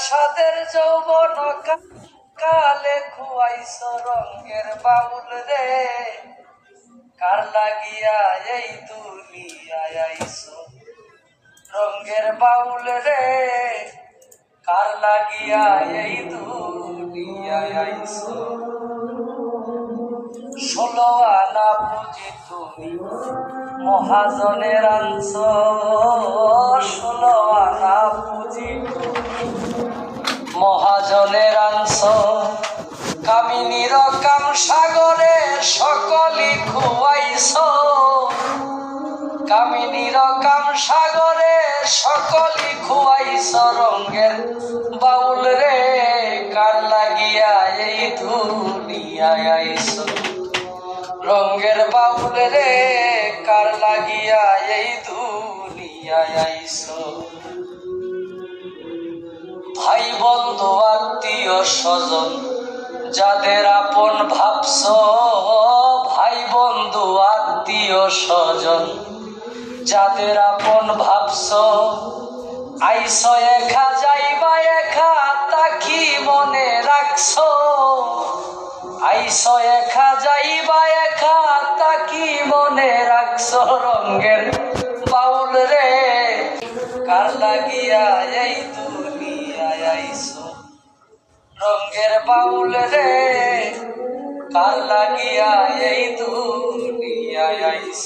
সাদের যৌবন কালে খুয়াইছ রঙের বাউল রে, কার লাগিয়া এই দুনিয়ায় আইছ রঙের বাউল রে, কার লাগিয়া এই দুনিয়ায় আইছ। 16 আনা পুঁজি তুমি মহাজনের আনছ, 16 আনা পুঁজি মহাজনের আনছ। কামিনীর কাম সাগরে সকলি খুয়াইছ, কামিনীর কাম সাগরে সকলি খুয়াইছ রঙের বাউল রে, কার লাগিয়া এই দুনিয়ায় আইছ রঙের বাউল রে, কার লাগিয়া এই দুনিয়ায় আইছ। ভাই বন্ধু আত্মীয় স্বজন যাদের আপন ভাবছ, ভাই বন্ধু আত্মীয় স্বজন যাদের আপন ভাবছ, আইস একা যাইবা একা তা কি মনে রাখছ, আইস একা যাইবা একা তা কি মনে রাখছ রঙের বাউল রে, কার লাগিয়া এই দুনিয়ায় আইছ রঙের বাউল রে, কার লাগিয়া এই দুনিয়ায় আইছ।